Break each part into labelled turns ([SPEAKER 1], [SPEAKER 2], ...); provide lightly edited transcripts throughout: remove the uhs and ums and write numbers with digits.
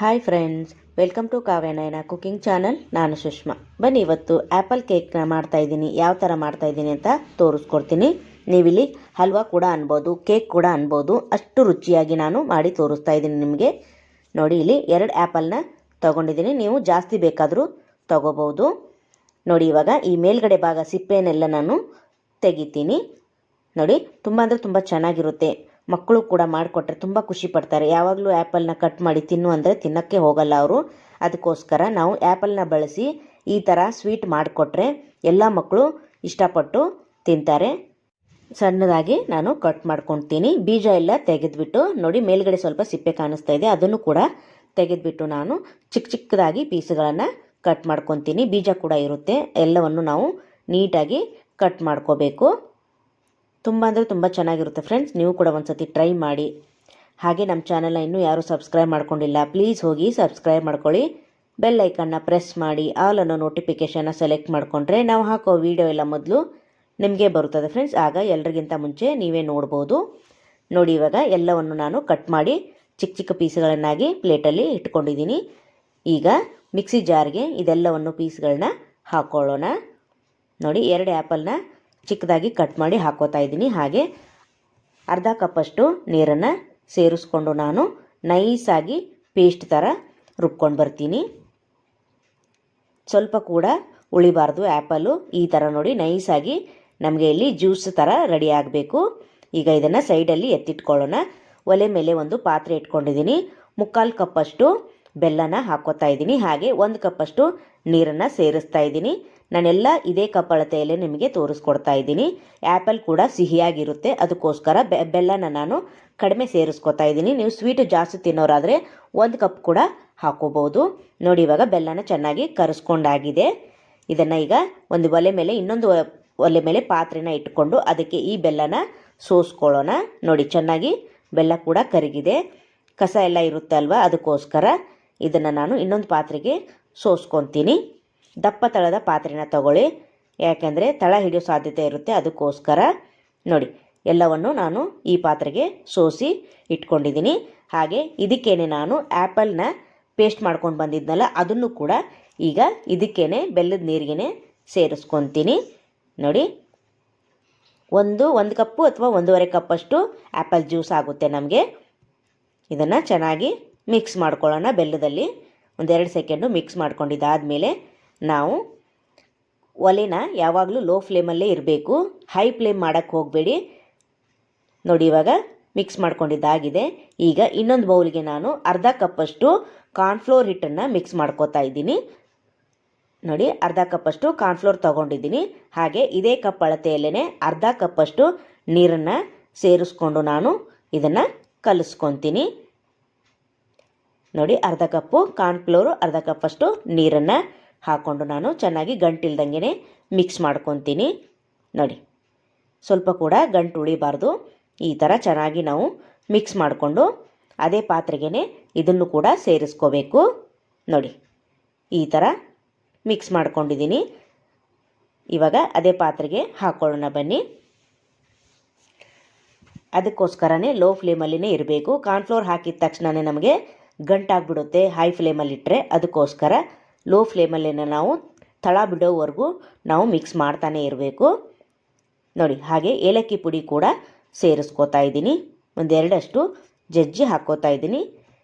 [SPEAKER 1] Hi friends, welcome to Kavyanayana cooking channel. ನಾನು ಸುಷ್ಮಾ. ಬನ್ನಿ, ಇವತ್ತು ಆ್ಯಪಲ್ ಕೇಕ್ನ ಮಾಡ್ತಾಯಿದ್ದೀನಿ. ಯಾವ ಥರ ಮಾಡ್ತಾಯಿದ್ದೀನಿ ಅಂತ ತೋರಿಸ್ಕೊಡ್ತೀನಿ. ನೀವಿಲ್ಲಿ ಹಲ್ವಾ ಕೂಡ ಅನ್ಬೋದು, ಕೇಕ್ ಕೂಡ ಅನ್ಬೋದು. ಅಷ್ಟು ರುಚಿಯಾಗಿ ನಾನು ಮಾಡಿ ತೋರಿಸ್ತಾ ಇದ್ದೀನಿ ನಿಮಗೆ. ನೋಡಿ, ಇಲ್ಲಿ 2 ಆ್ಯಪಲ್ನ ತೊಗೊಂಡಿದ್ದೀನಿ. ನೀವು ಜಾಸ್ತಿ ಬೇಕಾದರೂ ತೊಗೋಬೋದು. ನೋಡಿ, ಇವಾಗ ಈ ಮೇಲ್ಗಡೆ ಭಾಗ ಸಿಪ್ಪೆನೆಲ್ಲ ನಾನು ತೆಗಿತೀನಿ. ನೋಡಿ, ತುಂಬ ಅಂದರೆ ತುಂಬ ಚೆನ್ನಾಗಿರುತ್ತೆ. ಮಕ್ಕಳು ಕೂಡ ಮಾಡಿಕೊಟ್ರೆ ತುಂಬ ಖುಷಿ ಪಡ್ತಾರೆ. ಯಾವಾಗಲೂ ಆ್ಯಪಲ್ನ ಕಟ್ ಮಾಡಿ ತಿನ್ನು ಅಂದರೆ ತಿನ್ನೋಕ್ಕೆ ಹೋಗಲ್ಲ ಅವರು. ಅದಕ್ಕೋಸ್ಕರ ನಾವು ಆ್ಯಪಲ್ನ ಬಳಸಿ ಈ ಥರ ಸ್ವೀಟ್ ಮಾಡಿಕೊಟ್ರೆ ಎಲ್ಲ ಮಕ್ಕಳು ಇಷ್ಟಪಟ್ಟು ತಿಂತಾರೆ. ಸಣ್ಣದಾಗಿ ನಾನು ಕಟ್ ಮಾಡ್ಕೊತೀನಿ. ಬೀಜ ಎಲ್ಲ ತೆಗೆದುಬಿಟ್ಟು ನೋಡಿ, ಮೇಲ್ಗಡೆ ಸ್ವಲ್ಪ ಸಿಪ್ಪೆ ಕಾಣಿಸ್ತಾ ಇದೆ, ಅದನ್ನು ಕೂಡ ತೆಗೆದುಬಿಟ್ಟು ನಾನು ಚಿಕ್ಕ ಚಿಕ್ಕದಾಗಿ ಪೀಸ್ಗಳನ್ನು ಕಟ್ ಮಾಡ್ಕೊತೀನಿ. ಬೀಜ ಕೂಡ ಇರುತ್ತೆ. ಎಲ್ಲವನ್ನು ನಾವು ನೀಟಾಗಿ ಕಟ್ ಮಾಡ್ಕೋಬೇಕು. ತುಂಬ ಅಂದರೆ ತುಂಬ ಚೆನ್ನಾಗಿರುತ್ತೆ ಫ್ರೆಂಡ್ಸ್. ನೀವು ಕೂಡ ಒಂದು ಸತಿ ಟ್ರೈ ಮಾಡಿ. ಹಾಗೆ ನಮ್ಮ ಚಾನಲ್ನ ಇನ್ನೂ ಯಾರೂ ಸಬ್ಸ್ಕ್ರೈಬ್ ಮಾಡ್ಕೊಂಡಿಲ್ಲ, ಪ್ಲೀಸ್ ಹೋಗಿ ಸಬ್ಸ್ಕ್ರೈಬ್ ಮಾಡ್ಕೊಳ್ಳಿ. ಬೆಲ್ ಐಕನ್ನ ಪ್ರೆಸ್ ಮಾಡಿ ಆಲ್ ಅನ್ನೋ ನೋಟಿಫಿಕೇಷನ್ನ ಸೆಲೆಕ್ಟ್ ಮಾಡಿಕೊಂಡ್ರೆ ನಾವು ಹಾಕೋ ವೀಡಿಯೋ ಎಲ್ಲ ಮೊದಲು ನಿಮಗೆ ಬರುತ್ತದೆ ಫ್ರೆಂಡ್ಸ್. ಆಗ ಎಲ್ರಿಗಿಂತ ಮುಂಚೆ ನೀವೇ ನೋಡ್ಬೋದು. ನೋಡಿ, ಇವಾಗ ಎಲ್ಲವನ್ನು ನಾನು ಕಟ್ ಮಾಡಿ ಚಿಕ್ಕ ಚಿಕ್ಕ ಪೀಸ್ಗಳನ್ನಾಗಿ ಪ್ಲೇಟಲ್ಲಿ ಇಟ್ಕೊಂಡಿದ್ದೀನಿ. ಈಗ ಮಿಕ್ಸಿ ಜಾರ್ಗೆ ಇದೆಲ್ಲವನ್ನು ಪೀಸ್ಗಳನ್ನ ಹಾಕ್ಕೊಳ್ಳೋಣ. ನೋಡಿ, 2 ಆ್ಯಪಲ್ನ ಚಿಕ್ಕದಾಗಿ ಕಟ್ ಮಾಡಿ ಹಾಕೋತಾ ಇದ್ದೀನಿ. ಹಾಗೆ ಅರ್ಧ ಕಪ್ಪಷ್ಟು ನೀರನ್ನು ಸೇರಿಸ್ಕೊಂಡು ನಾನು ನೈಸಾಗಿ ಪೇಸ್ಟ್ ಥರ ರುಬ್ಕೊಂಡು ಬರ್ತೀನಿ. ಸ್ವಲ್ಪ ಕೂಡ ಉಳಿಬಾರ್ದು ಆ್ಯಪಲ್ಲು. ಈ ಥರ ನೋಡಿ ನೈಸಾಗಿ ನಮಗೆ ಇಲ್ಲಿ ಜ್ಯೂಸ್ ಥರ ರೆಡಿ ಆಗಬೇಕು. ಈಗ ಇದನ್ನು ಸೈಡಲ್ಲಿ ಎತ್ತಿಟ್ಕೊಳ್ಳೋಣ. ಒಲೆ ಮೇಲೆ ಒಂದು ಪಾತ್ರೆ ಇಟ್ಕೊಂಡಿದ್ದೀನಿ. 3/4 ಕಪ್ಪಷ್ಟು ಬೆಲ್ಲನ ಹಾಕೋತಾ ಇದ್ದೀನಿ. ಹಾಗೆ 1 ಕಪ್ಪಷ್ಟು ನೀರನ್ನು ಸೇರಿಸ್ತಾ ಇದ್ದೀನಿ. ನಾನೆಲ್ಲ ಇದೇ ಕಪ್ ಅಳತೆಯಲ್ಲೇ ನಿಮಗೆ ತೋರಿಸ್ಕೊಡ್ತಾ ಇದ್ದೀನಿ. ಆ್ಯಪಲ್ ಕೂಡ ಸಿಹಿಯಾಗಿರುತ್ತೆ, ಅದಕ್ಕೋಸ್ಕರ ಬೆಲ್ಲನ ನಾನು ಕಡಿಮೆ ಸೇರಿಸ್ಕೊತಾ ಇದ್ದೀನಿ. ನೀವು ಸ್ವೀಟು ಜಾಸ್ತಿ ತಿನ್ನೋರಾದರೆ 1 ಕಪ್ ಕೂಡ ಹಾಕೋಬೋದು. ನೋಡಿ, ಇವಾಗ ಬೆಲ್ಲನ ಚೆನ್ನಾಗಿ ಕರೆಸ್ಕೊಂಡಾಗಿದೆ. ಇದನ್ನು ಈಗ ಒಂದು ಒಲೆ ಮೇಲೆ ಇನ್ನೊಂದು ಒಲೆ ಮೇಲೆ ಪಾತ್ರೆನ ಇಟ್ಕೊಂಡು ಅದಕ್ಕೆ ಈ ಬೆಲ್ಲನ ಸೋಸ್ಕೊಳ್ಳೋಣ. ನೋಡಿ, ಚೆನ್ನಾಗಿ ಬೆಲ್ಲ ಕೂಡ ಕರಗಿದೆ. ಕಸ ಎಲ್ಲ ಇರುತ್ತೆ ಅಲ್ವಾ, ಅದಕ್ಕೋಸ್ಕರ ಇದನ್ನು ನಾನು ಇನ್ನೊಂದು ಪಾತ್ರೆಗೆ ಸೋಸ್ಕೊತೀನಿ. ದಪ್ಪ ತಳದ ಪಾತ್ರೆನ ತಗೊಳ್ಳಿ, ಯಾಕೆಂದರೆ ತಳ ಹಿಡಿಯೋ ಸಾಧ್ಯತೆ ಇರುತ್ತೆ. ಅದಕ್ಕೋಸ್ಕರ ನೋಡಿ, ಎಲ್ಲವನ್ನು ನಾನು ಈ ಪಾತ್ರೆಗೆ ಸೋಸಿ ಇಟ್ಕೊಂಡಿದ್ದೀನಿ. ಹಾಗೆ ಇದಕ್ಕೇನೆ ನಾನು ಆ್ಯಪಲ್ನ ಪೇಸ್ಟ್ ಮಾಡ್ಕೊಂಡು ಬಂದಿದ್ನಲ್ಲ, ಅದನ್ನು ಕೂಡ ಈಗ ಇದಕ್ಕೇನೆ ಬೆಲ್ಲದ ನೀರಿಗೆ ಸೇರಿಸ್ಕೊತೀನಿ. ನೋಡಿ, ಒಂದು ಕಪ್ಪು ಅಥವಾ 1.5 ಕಪ್ಪಷ್ಟು ಆ್ಯಪಲ್ ಜ್ಯೂಸ್ ಆಗುತ್ತೆ ನಮಗೆ. ಇದನ್ನು ಚೆನ್ನಾಗಿ ಮಿಕ್ಸ್ ಮಾಡ್ಕೊಳ್ಳೋಣ ಬೆಲ್ಲದಲ್ಲಿ. 1-2 ಸೆಕೆಂಡು ಮಿಕ್ಸ್ ಮಾಡ್ಕೊಂಡಿದ್ದಾದಮೇಲೆ ನಾವು ಒಲೆನ ಯಾವಾಗಲೂ ಲೋ ಫ್ಲೇಮಲ್ಲೇ ಇರಬೇಕು, ಹೈ ಫ್ಲೇಮ್ ಮಾಡೋಕ್ಕೆ ಹೋಗಬೇಡಿ. ನೋಡಿ, ಇವಾಗ ಮಿಕ್ಸ್ ಮಾಡ್ಕೊಂಡಿದ್ದಾಗಿದೆ. ಈಗ ಇನ್ನೊಂದು ಬೌಲ್ಗೆ ನಾನು ಅರ್ಧ ಕಪ್ಪಷ್ಟು ಕಾರ್ನ್ಫ್ಲೋರ್ ಹಿಟ್ಟನ್ನು ಮಿಕ್ಸ್ ಮಾಡ್ಕೋತಾ ಇದ್ದೀನಿ. ನೋಡಿ, ಅರ್ಧ ಕಪ್ಪಷ್ಟು ಕಾರ್ನ್ಫ್ಲೋರ್ ತೊಗೊಂಡಿದ್ದೀನಿ. ಹಾಗೆ ಇದೇ ಕಪ್ ಅಳತೆಯಲ್ಲೇ ಅರ್ಧ ಕಪ್ಪಷ್ಟು ನೀರನ್ನು ಸೇರಿಸ್ಕೊಂಡು ನಾನು ಇದನ್ನು ಕಲಿಸ್ಕೊತೀನಿ. ನೋಡಿ, ಅರ್ಧ ಕಪ್ಪು ಕಾರ್ನ್ಫ್ಲೋರು, ಅರ್ಧ ಕಪ್ಪಷ್ಟು ನೀರನ್ನು ಹಾಕ್ಕೊಂಡು ನಾನು ಚೆನ್ನಾಗಿ ಗಂಟಿಲ್ದಂಗೆ ಮಿಕ್ಸ್ ಮಾಡ್ಕೊತೀನಿ. ನೋಡಿ, ಸ್ವಲ್ಪ ಕೂಡ ಗಂಟು ಉಳಿಬಾರ್ದು. ಈ ಥರ ಚೆನ್ನಾಗಿ ನಾವು ಮಿಕ್ಸ್ ಮಾಡಿಕೊಂಡು ಅದೇ ಪಾತ್ರೆಗೆ ಇದನ್ನು ಕೂಡ ಸೇರಿಸ್ಕೋಬೇಕು. ನೋಡಿ, ಈ ಥರ ಮಿಕ್ಸ್ ಮಾಡ್ಕೊಂಡಿದ್ದೀನಿ. ಇವಾಗ ಅದೇ ಪಾತ್ರೆಗೆ ಹಾಕ್ಕೊಳ್ಳೋಣ ಬನ್ನಿ. ಅದಕ್ಕೋಸ್ಕರನೇ ಲೋ ಫ್ಲೇಮಲ್ಲಿನೇ ಇರಬೇಕು. ಕಾರ್ನ್ಫ್ಲೋರ್ ಹಾಕಿದ ತಕ್ಷಣವೇ ನಮಗೆ ಗಂಟಾಗ್ಬಿಡುತ್ತೆ ಹೈ ಫ್ಲೇಮಲ್ಲಿಟ್ಟರೆ. ಅದಕ್ಕೋಸ್ಕರ ಲೋ ಫ್ಲೇಮಲ್ಲೇ ನಾವು ತಳ ಬಿಡೋವರೆಗೂ ನಾವು ಮಿಕ್ಸ್ ಮಾಡ್ತಾನೆ ಇರಬೇಕು. ನೋಡಿ, ಹಾಗೆ ಏಲಕ್ಕಿ ಪುಡಿ ಕೂಡ ಸೇರಿಸ್ಕೋತಾ ಇದ್ದೀನಿ. 1-2 ಜಜ್ಜಿ ಹಾಕ್ಕೋತಾ ಇದ್ದೀನಿ.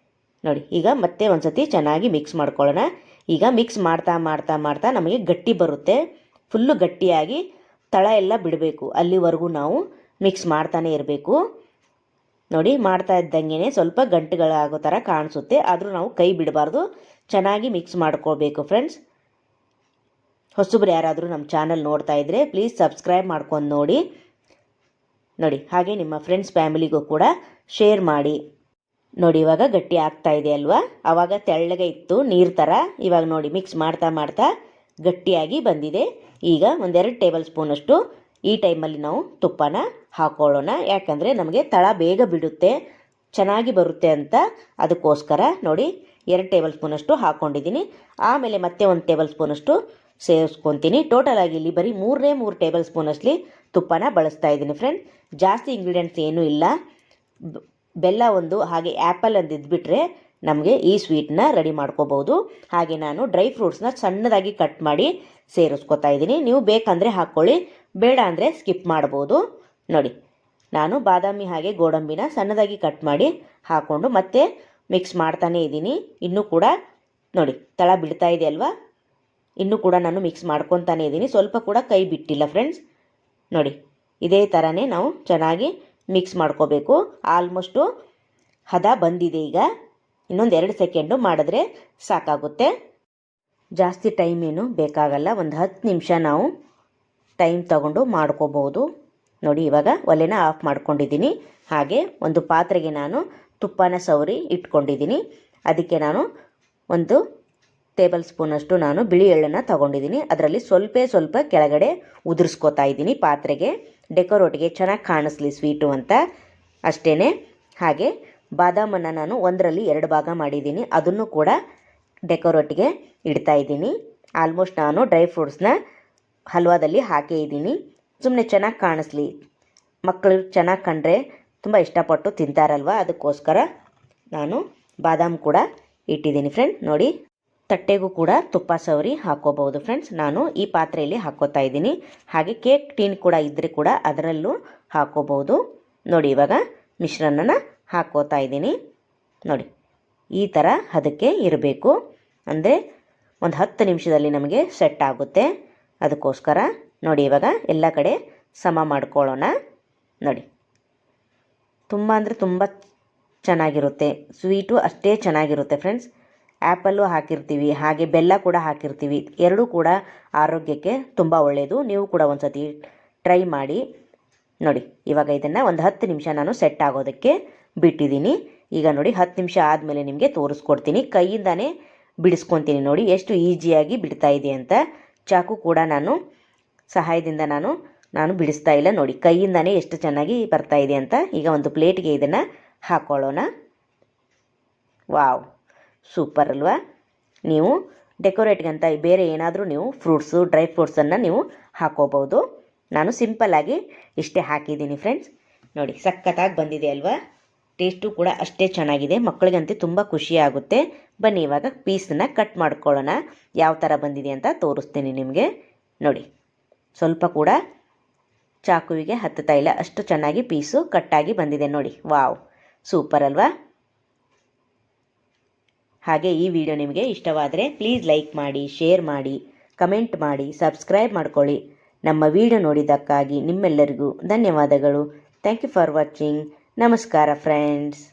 [SPEAKER 1] ನೋಡಿ, ಈಗ ಮತ್ತೆ ಒಂದು ಸತಿ ಚೆನ್ನಾಗಿ ಮಿಕ್ಸ್ ಮಾಡ್ಕೊಳ್ಳೋಣ. ಈಗ ಮಿಕ್ಸ್ ಮಾಡ್ತಾ ಮಾಡ್ತಾ ಮಾಡ್ತಾ ನಮಗೆ ಗಟ್ಟಿ ಬರುತ್ತೆ. ಫುಲ್ಲು ಗಟ್ಟಿಯಾಗಿ ತಳ ಎಲ್ಲ ಬಿಡಬೇಕು, ಅಲ್ಲಿವರೆಗೂ ನಾವು ಮಿಕ್ಸ್ ಮಾಡ್ತಾನೆ ಇರಬೇಕು. ನೋಡಿ, ಮಾಡ್ತಾ ಇದ್ದಂಗೆ ಸ್ವಲ್ಪ ಗಂಟುಗಳಾಗೋ ಥರ ಕಾಣಿಸುತ್ತೆ, ಆದರೂ ನಾವು ಕೈ ಬಿಡಬಾರ್ದು. ಚೆನ್ನಾಗಿ ಮಿಕ್ಸ್ ಮಾಡ್ಕೊಳ್ಬೇಕು ಫ್ರೆಂಡ್ಸ್. ಹೊಸಬ್ರು ಯಾರಾದರೂ ನಮ್ಮ ಚಾನಲ್ ನೋಡ್ತಾ ಇದ್ದರೆ ಪ್ಲೀಸ್ ಸಬ್ಸ್ಕ್ರೈಬ್ ಮಾಡ್ಕೊಂಡು ನೋಡಿ. ನೋಡಿ, ಹಾಗೆ ನಿಮ್ಮ ಫ್ರೆಂಡ್ಸ್ ಫ್ಯಾಮಿಲಿಗೂ ಕೂಡ ಶೇರ್ ಮಾಡಿ. ನೋಡಿ, ಇವಾಗ ಗಟ್ಟಿ ಆಗ್ತಾ ಇದೆ ಅಲ್ವಾ? ಆವಾಗ ತೆಳ್ಳಗೆ ಇತ್ತು ನೀರು ಥರ. ಇವಾಗ ನೋಡಿ, ಮಿಕ್ಸ್ ಮಾಡ್ತಾ ಮಾಡ್ತಾ ಗಟ್ಟಿಯಾಗಿ ಬಂದಿದೆ. ಈಗ 1-2 ಟೇಬಲ್ ಸ್ಪೂನಷ್ಟು ಈ ಟೈಮಲ್ಲಿ ನಾವು ತುಪ್ಪನ ಹಾಕ್ಕೊಳ್ಳೋಣ. ಯಾಕಂದರೆ ನಮಗೆ ತಳ ಬೇಗ ಬಿಡುತ್ತೆ, ಚೆನ್ನಾಗಿ ಬರುತ್ತೆ ಅಂತ. ಅದಕ್ಕೋಸ್ಕರ ನೋಡಿ, 2 ಟೇಬಲ್ ಸ್ಪೂನಷ್ಟು ಹಾಕ್ಕೊಂಡಿದ್ದೀನಿ. ಆಮೇಲೆ ಮತ್ತೆ 1 ಟೇಬಲ್ ಸ್ಪೂನಷ್ಟು ಸೇರಿಸ್ಕೊತೀನಿ. ಟೋಟಲಾಗಿ ಇಲ್ಲಿ ಬರೀ 3 ಟೇಬಲ್ ಸ್ಪೂನಷ್ಟು ತುಪ್ಪನ ಬಳಸ್ತಾ ಇದ್ದೀನಿ ಫ್ರೆಂಡ್. ಜಾಸ್ತಿ ಇಂಗ್ರೀಡಿಯೆಂಟ್ಸ್ ಏನೂ ಇಲ್ಲ. ಬೆಲ್ಲ ಒಂದು ಹಾಗೆ ಆ್ಯಪಲ್ ಒಂದು ಇದ್ಬಿಟ್ರೆ ನಮಗೆ ಈ ಸ್ವೀಟ್ನ ರೆಡಿ ಮಾಡ್ಕೋಬೋದು. ಹಾಗೆ ನಾನು ಡ್ರೈ ಫ್ರೂಟ್ಸ್ನ ಸಣ್ಣದಾಗಿ ಕಟ್ ಮಾಡಿ ಸೇರಿಸ್ಕೊತಾ ಇದ್ದೀನಿ. ನೀವು ಬೇಕಂದರೆ ಹಾಕ್ಕೊಳ್ಳಿ, ಬೇಡ ಅಂದರೆ ಸ್ಕಿಪ್ ಮಾಡ್ಬೋದು. ನೋಡಿ, ನಾನು ಬಾದಾಮಿ ಹಾಗೆ ಗೋಡಂಬಿನ ಸಣ್ಣದಾಗಿ ಕಟ್ ಮಾಡಿ ಹಾಕ್ಕೊಂಡು ಮತ್ತೆ ಮಿಕ್ಸ್ ಮಾಡ್ತಾನೇ ಇದ್ದೀನಿ. ಇನ್ನೂ ಕೂಡ ನೋಡಿ ತಳ ಬಿಡ್ತಾ ಇದೆ ಅಲ್ವಾ, ಇನ್ನೂ ಕೂಡ ನಾನು ಮಿಕ್ಸ್ ಮಾಡ್ಕೊತಾನೇ ಇದ್ದೀನಿ. ಸ್ವಲ್ಪ ಕೂಡ ಕೈ ಬಿಟ್ಟಿಲ್ಲ ಫ್ರೆಂಡ್ಸ್. ನೋಡಿ ಇದೇ ಥರನೇ ನಾವು ಚೆನ್ನಾಗಿ ಮಿಕ್ಸ್ ಮಾಡ್ಕೋಬೇಕು. ಆಲ್ಮೋಸ್ಟು ಹದ ಬಂದಿದೆ. ಈಗ ಇನ್ನೊಂದು 2 ಸೆಕೆಂಡು ಮಾಡಿದ್ರೆ ಸಾಕಾಗುತ್ತೆ. ಜಾಸ್ತಿ ಟೈಮ್ ಏನು ಬೇಕಾಗಲ್ಲ, ಒಂದು 10 ನಿಮಿಷ ನಾವು ಟೈಮ್ ತಗೊಂಡು ಮಾಡ್ಕೋಬೋದು. ನೋಡಿ ಇವಾಗ ಒಲೆನ ಆಫ್ ಮಾಡ್ಕೊಂಡಿದ್ದೀನಿ. ಹಾಗೆ ಒಂದು ಪಾತ್ರೆಗೆ ನಾನು ತುಪ್ಪನ ಸವರಿ ಇಟ್ಕೊಂಡಿದ್ದೀನಿ. ಅದಕ್ಕೆ ನಾನು 1 ಟೇಬಲ್ ಸ್ಪೂನಷ್ಟು ನಾನು ಬಿಳಿ ಎಳ್ಳನ್ನು ತಗೊಂಡಿದ್ದೀನಿ. ಅದರಲ್ಲಿ ಸ್ವಲ್ಪ ಕೆಳಗಡೆ ಉದುರಿಸ್ಕೋತಾ ಇದ್ದೀನಿ ಪಾತ್ರೆಗೆ, ಡೆಕೋರೇಟ್ಗೆ ಚೆನ್ನಾಗಿ ಕಾಣಿಸ್ಲಿ ಸ್ವೀಟು ಅಂತ ಅಷ್ಟೇ. ಹಾಗೆ ಬಾದಾಮನ್ನು ನಾನು 1ರಲ್ಲಿ 2 ಭಾಗ ಮಾಡಿದ್ದೀನಿ, ಅದನ್ನು ಕೂಡ ಡೆಕೋರೇಟ್ಗೆ ಇಡ್ತಾ ಇದ್ದೀನಿ. ಆಲ್ಮೋಸ್ಟ್ ನಾನು ಡ್ರೈ ಫ್ರೂಟ್ಸ್ನ ಹಲ್ವಾದಲ್ಲಿ ಹಾಕೇ ಇದ್ದೀನಿ, ಸುಮ್ಮನೆ ಚೆನ್ನಾಗಿ ಕಾಣಿಸ್ಲಿ. ಮಕ್ಕಳು ಚೆನ್ನಾಗಿ ಕಂಡ್ರೆ ತುಂಬ ಇಷ್ಟಪಟ್ಟು ತಿಂತಾರಲ್ವ, ಅದಕ್ಕೋಸ್ಕರ ನಾನು ಬಾದಾಮ್ ಕೂಡ ಇಟ್ಟಿದ್ದೀನಿ ಫ್ರೆಂಡ್. ನೋಡಿ ತಟ್ಟೆಗೂ ಕೂಡ ತುಪ್ಪ ಸವರಿ ಹಾಕ್ಕೋಬಹುದು ಫ್ರೆಂಡ್ಸ್. ನಾನು ಈ ಪಾತ್ರೆಯಲ್ಲಿ ಹಾಕ್ಕೋತಾ ಇದ್ದೀನಿ. ಹಾಗೆ ಕೇಕ್ ಟೀನ್ ಕೂಡ ಇದ್ದರೆ ಕೂಡ ಅದರಲ್ಲೂ ಹಾಕ್ಕೋಬಹುದು. ನೋಡಿ ಇವಾಗ ಮಿಶ್ರಣನ ಹಾಕ್ಕೋತಾ ಇದ್ದೀನಿ. ನೋಡಿ ಈ ಥರ ಅದಕ್ಕೆ ಇರಬೇಕು, ಅಂದರೆ ಒಂದು 10 ನಿಮಿಷದಲ್ಲಿ ನಮಗೆ ಸೆಟ್ ಆಗುತ್ತೆ. ಅದಕ್ಕೋಸ್ಕರ ನೋಡಿ ಇವಾಗ ಎಲ್ಲ ಕಡೆ ಸಮ ಮಾಡ್ಕೊಳ್ಳೋಣ. ನೋಡಿ ತುಂಬ ಅಂದರೆ ತುಂಬ ಚೆನ್ನಾಗಿರುತ್ತೆ ಸ್ವೀಟು, ಅಷ್ಟೇ ಚೆನ್ನಾಗಿರುತ್ತೆ ಫ್ರೆಂಡ್ಸ್. ಆ್ಯಪಲ್ಲು ಹಾಕಿರ್ತೀವಿ, ಹಾಗೆ ಬೆಲ್ಲ ಕೂಡ ಹಾಕಿರ್ತೀವಿ, ಎರಡೂ ಕೂಡ ಆರೋಗ್ಯಕ್ಕೆ ತುಂಬ ಒಳ್ಳೆಯದು. ನೀವು ಕೂಡ ಒಂದು ಸತಿ ಟ್ರೈ ಮಾಡಿ. ನೋಡಿ ಇವಾಗ ಇದನ್ನು ಒಂದು 10 ನಿಮಿಷ ನಾನು ಸೆಟ್ ಆಗೋದಕ್ಕೆ ಬಿಟ್ಟಿದ್ದೀನಿ. ಈಗ ನೋಡಿ 10 ನಿಮಿಷ ಆದಮೇಲೆ ನಿಮಗೆ ತೋರಿಸ್ಕೊಡ್ತೀನಿ. ಕೈಯಿಂದನೇ ಬಿಡಿಸ್ಕೊತೀನಿ, ನೋಡಿ ಎಷ್ಟು ಈಸಿಯಾಗಿ ಬಿಡ್ತಾ ಇದೆ ಅಂತ. ಚಾಕು ಕೂಡ ನಾನು ಸಹಾಯದಿಂದ ನಾನು ಬಿಡಿಸ್ತಾ ಇಲ್ಲ, ನೋಡಿ ಕೈಯಿಂದನೇ ಎಷ್ಟು ಚೆನ್ನಾಗಿ ಬರ್ತಾ ಇದೆ ಅಂತ. ಈಗ ಒಂದು ಪ್ಲೇಟ್ಗೆ ಇದನ್ನು ಹಾಕ್ಕೊಳ್ಳೋಣ. ವಾವ್, ಸೂಪರ್ ಅಲ್ವಾ. ನೀವು ಡೆಕೋರೇಟ್ಗಂತ ಬೇರೆ ಏನಾದರೂ ನೀವು ಫ್ರೂಟ್ಸು ಡ್ರೈ ಫ್ರೂಟ್ಸನ್ನು ನೀವು ಹಾಕ್ಕೋಬೋದು. ನಾನು ಸಿಂಪಲ್ಲಾಗಿ ಇಷ್ಟೇ ಹಾಕಿದ್ದೀನಿ ಫ್ರೆಂಡ್ಸ್. ನೋಡಿ ಸಖತ್ತಾಗಿ ಬಂದಿದೆ ಅಲ್ವಾ. ಟೇಸ್ಟು ಕೂಡ ಅಷ್ಟೇ ಚೆನ್ನಾಗಿದೆ, ಮಕ್ಕಳಿಗಂತೂ ತುಂಬ ಖುಷಿ ಆಗುತ್ತೆ. ಬನ್ನಿ ಇವಾಗ ಪೀಸನ್ನ ಕಟ್ ಮಾಡ್ಕೊಳ್ಳೋಣ. ಯಾವ ಥರ ಬಂದಿದೆ ಅಂತ ತೋರಿಸ್ತೀನಿ ನಿಮಗೆ. ನೋಡಿ ಸ್ವಲ್ಪ ಕೂಡ ಚಾಕುವಿಗೆ ಹತ್ತುತ್ತಾ ಇಲ್ಲ, ಅಷ್ಟು ಚೆನ್ನಾಗಿ ಪೀಸು ಕಟ್ಟಾಗಿ ಬಂದಿದೆ ನೋಡಿ. ವಾವ್, ಸೂಪರ್ ಅಲ್ವಾ. ಹಾಗೆ ಈ ವಿಡಿಯೋ ನಿಮಗೆ ಇಷ್ಟವಾದರೆ ಪ್ಲೀಸ್ ಲೈಕ್ ಮಾಡಿ, ಶೇರ್ ಮಾಡಿ, ಕಮೆಂಟ್ ಮಾಡಿ, ಸಬ್ಸ್ಕ್ರೈಬ್ ಮಾಡ್ಕೊಳ್ಳಿ. ನಮ್ಮ ವಿಡಿಯೋ ನೋಡಿದ್ದಕ್ಕಾಗಿ ನಿಮ್ಮೆಲ್ಲರಿಗೂ ಧನ್ಯವಾದಗಳು. Thank you for watching. ನಮಸ್ಕಾರ ಫ್ರೆಂಡ್ಸ್.